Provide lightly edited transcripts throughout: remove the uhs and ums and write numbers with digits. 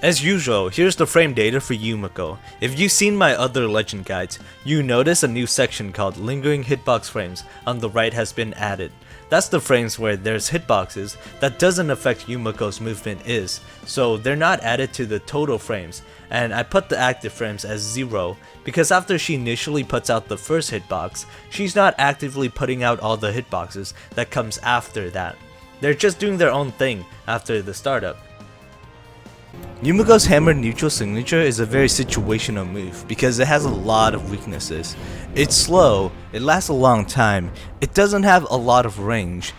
As usual, here's the frame data for Yumiko. If you've seen my other legend guides, you notice a new section called Lingering Hitbox Frames on the right has been added. That's the frames where there's hitboxes that doesn't affect Yumiko's movement so they're not added to the total frames, and I put the active frames as 0 because after she initially puts out the first hitbox, she's not actively putting out all the hitboxes that comes after that. They're just doing their own thing after the startup. Yumiko's hammer neutral signature is a very situational move because it has a lot of weaknesses. It's slow, it lasts a long time, it doesn't have a lot of range.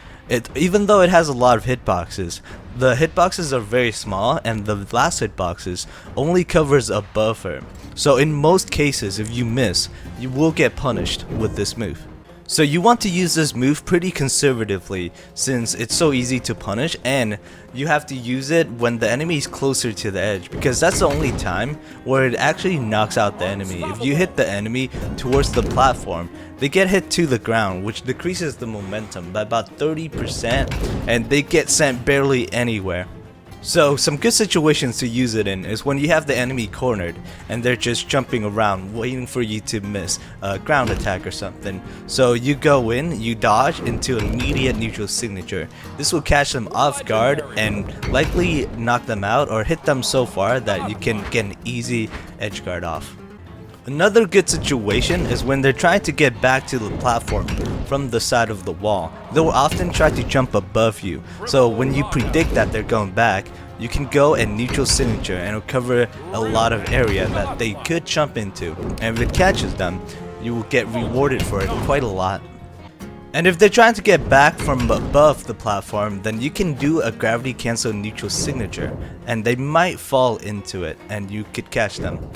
Even though it has a lot of hitboxes, the hitboxes are very small and the last hitboxes only covers above her. So in most cases, if you miss, you will get punished with this move. So you want to use this move pretty conservatively since it's so easy to punish, and you have to use it when the enemy is closer to the edge because that's the only time where it actually knocks out the enemy. If you hit the enemy towards the platform, they get hit to the ground, which decreases the momentum by about 30% and they get sent barely anywhere. So some good situations to use it in is when you have the enemy cornered and they're just jumping around waiting for you to miss a ground attack or something. So you go in, you dodge into immediate neutral signature. This will catch them off guard and likely knock them out or hit them so far that you can get an easy edge guard off. Another good situation is when they're trying to get back to the platform from the side of the wall. They'll often try to jump above you, so when you predict that they're going back, you can go and neutral signature and it'll cover a lot of area that they could jump into, and if it catches them, you will get rewarded for it quite a lot. And if they're trying to get back from above the platform, then you can do a gravity cancel neutral signature and they might fall into it and you could catch them.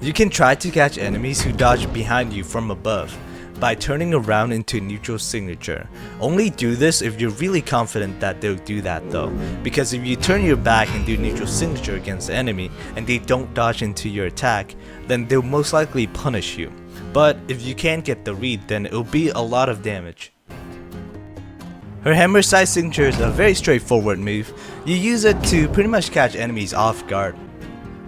You can try to catch enemies who dodge behind you from above by turning around into neutral signature. Only do this if you're really confident that they'll do that though, because if you turn your back and do neutral signature against the enemy and they don't dodge into your attack, then they'll most likely punish you. But if you can't get the read, then it'll be a lot of damage. Her hammer side signature is a very straightforward move. You use it to pretty much catch enemies off guard.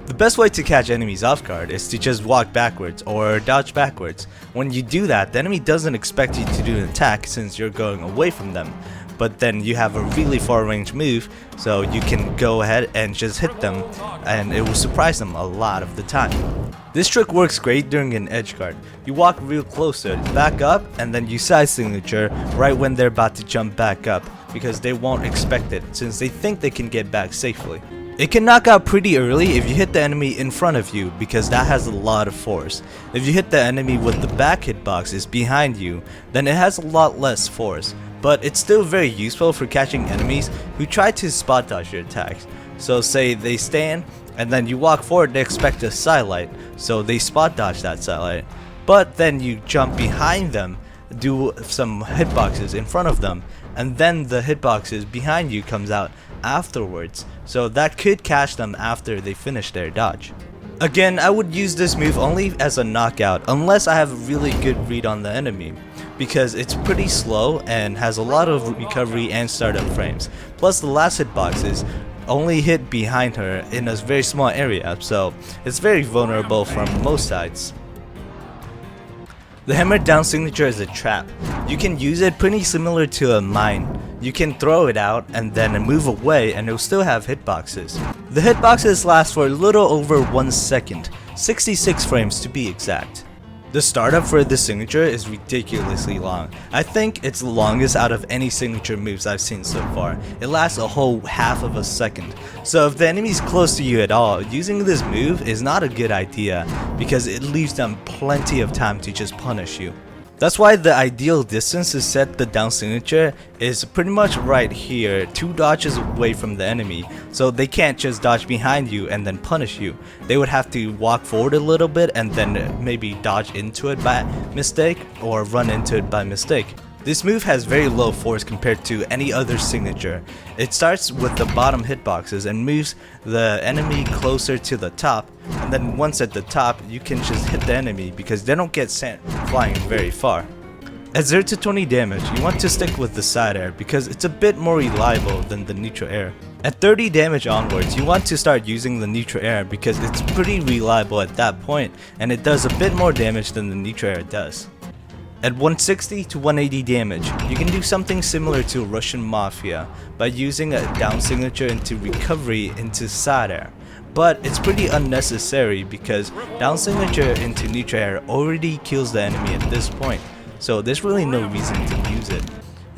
The best way to catch enemies off guard is to just walk backwards or dodge backwards. When you do that, the enemy doesn't expect you to do an attack since you're going away from them. But then you have a really far range move, so you can go ahead and just hit them and it will surprise them a lot of the time. This trick works great during an edge guard. You walk real close to it, back up, and then you side signature right when they're about to jump back up because they won't expect it since they think they can get back safely. It can knock out pretty early if you hit the enemy in front of you because that has a lot of force. If you hit the enemy with the back hitboxes behind you, then it has a lot less force, but it's still very useful for catching enemies who try to spot dodge your attacks. So say they stand and then you walk forward, they expect a sidelight, so they spot dodge that sidelight, but then you jump behind them, do some hitboxes in front of them, and then the hitboxes behind you comes out afterwards, so that could catch them after they finish their dodge. Again, I would use this move only as a knockout unless I have a really good read on the enemy, because it's pretty slow and has a lot of recovery and startup frames. Plus the last hitboxes only hit behind her in a very small area, so it's very vulnerable from most sides. The hammer down signature is a trap. You can use it pretty similar to a mine. You can throw it out and then move away and it'll still have hitboxes. The hitboxes last for a little over 1 second, 66 frames to be exact. The startup for this signature is ridiculously long. I think it's the longest out of any signature moves I've seen so far. It lasts a whole half of a second. So if the enemy's close to you at all, using this move is not a good idea because it leaves them plenty of time to just punish you. That's why the ideal distance to set the down signature is pretty much right here, 2 dodges away from the enemy, so they can't just dodge behind you and then punish you. They would have to walk forward a little bit and then maybe dodge into it by mistake or run into it by mistake. This move has very low force compared to any other signature. It starts with the bottom hitboxes and moves the enemy closer to the top, and then once at the top you can just hit the enemy because they don't get sent flying very far. At 0 to 20 damage, you want to stick with the side air because it's a bit more reliable than the neutral air. At 30 damage onwards, you want to start using the neutral air because it's pretty reliable at that point and it does a bit more damage than the neutral air does. At 160 to 180 damage, you can do something similar to Russian Mafia by using a down signature into recovery into side air. But it's pretty unnecessary because down signature into neutral air already kills the enemy at this point, so there's really no reason to use it.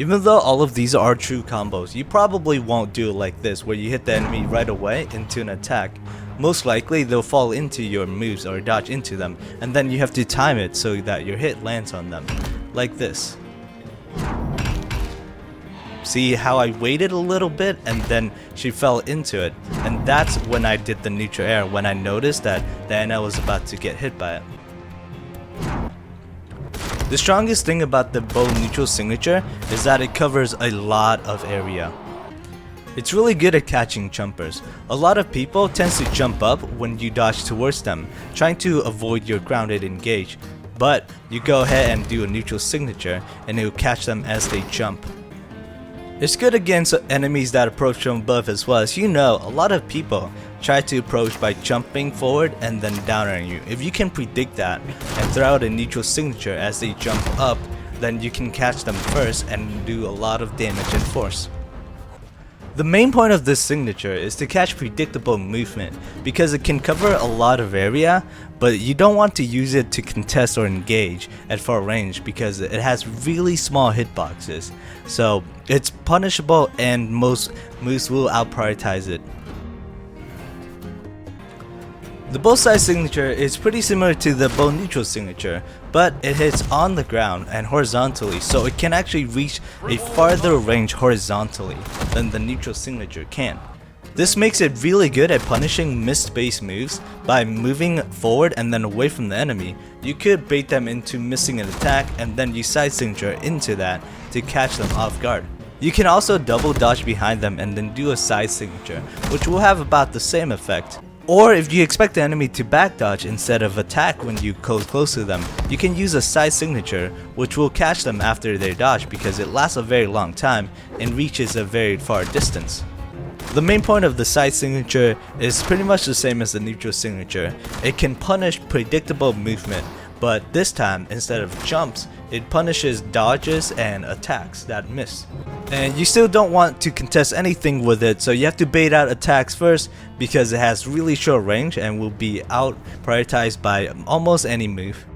Even though all of these are true combos, you probably won't do it like this where you hit the enemy right away into an attack. Most likely they'll fall into your moves or dodge into them, and then you have to time it so that your hit lands on them, like this. See how I waited a little bit and then she fell into it, and that's when I did the neutral air when I noticed that Diana was about to get hit by it. The strongest thing about the bow neutral signature is that it covers a lot of area. It's really good at catching jumpers. A lot of people tend to jump up when you dodge towards them, trying to avoid your grounded engage, but you go ahead and do a neutral signature and it will catch them as they jump. It's good against enemies that approach from above as well. As you know, a lot of people try to approach by jumping forward and then down on you. If you can predict that and throw out a neutral signature as they jump up, then you can catch them first and do a lot of damage and force. The main point of this signature is to catch predictable movement because it can cover a lot of area, but you don't want to use it to contest or engage at far range because it has really small hitboxes, so it's punishable and most moves will out-prioritize it. The bow side signature is pretty similar to the bow neutral signature, but it hits on the ground and horizontally, so it can actually reach a farther range horizontally than the neutral signature can. This makes it really good at punishing missed base moves by moving forward and then away from the enemy. You could bait them into missing an attack and then use side signature into that to catch them off guard. You can also double dodge behind them and then do a side signature, which will have about the same effect. Or if you expect the enemy to back dodge instead of attack when you go close to them, you can use a side signature which will catch them after their dodge because it lasts a very long time and reaches a very far distance. The main point of the side signature is pretty much the same as the neutral signature. It can punish predictable movement, but this time instead of jumps, it punishes dodges and attacks that miss. And you still don't want to contest anything with it, so you have to bait out attacks first because it has really short range and will be out prioritized by almost any move.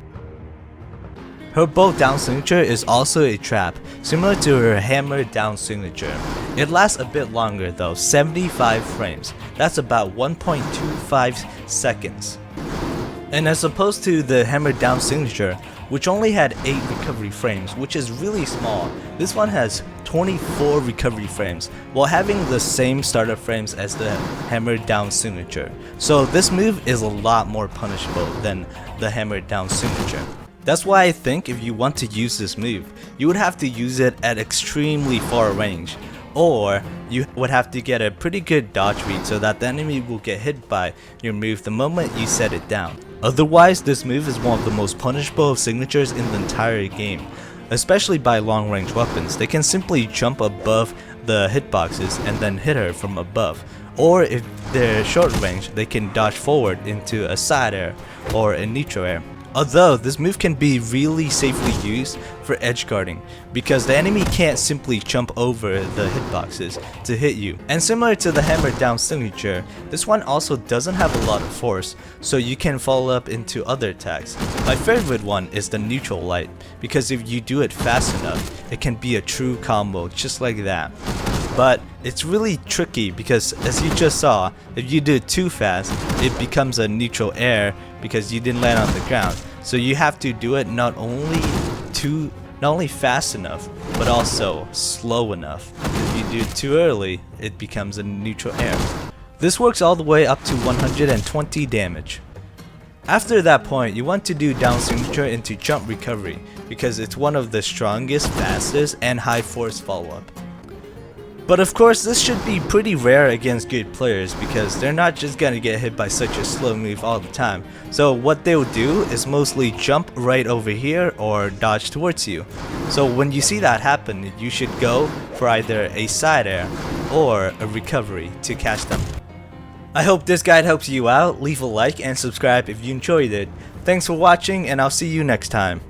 Her bow down signature is also a trap, similar to her hammer down signature. It lasts a bit longer though, 75 frames. That's about 1.25 seconds. And as opposed to the hammer down signature, which only had 8 recovery frames, which is really small, this one has 24 recovery frames, while having the same startup frames as the hammer down signature. So this move is a lot more punishable than the hammer down signature. That's why I think if you want to use this move, you would have to use it at extremely far range, or you would have to get a pretty good dodge read so that the enemy will get hit by your move the moment you set it down. Otherwise, this move is one of the most punishable of signatures in the entire game, especially by long range weapons. They can simply jump above the hitboxes and then hit her from above, or if they're short range, they can dodge forward into a side air or a neutral air. Although this move can be really safely used for edge guarding because the enemy can't simply jump over the hitboxes to hit you. And similar to the hammer down signature, this one also doesn't have a lot of force, so you can follow up into other attacks. My favorite one is the neutral light because if you do it fast enough, it can be a true combo just like that. But it's really tricky because as you just saw, if you do it too fast, it becomes a neutral air because you didn't land on the ground. So you have to do it not only fast enough, but also slow enough. If you do it too early, it becomes a neutral air. This works all the way up to 120 damage. After that point, you want to do down signature into jump recovery because it's one of the strongest, fastest, and high force follow-up. But of course, this should be pretty rare against good players because they're not just gonna get hit by such a slow move all the time. So what they'll do is mostly jump right over here or dodge towards you. So when you see that happen, you should go for either a side air or a recovery to catch them. I hope this guide helps you out. Leave a like and subscribe if you enjoyed it. Thanks for watching, and I'll see you next time.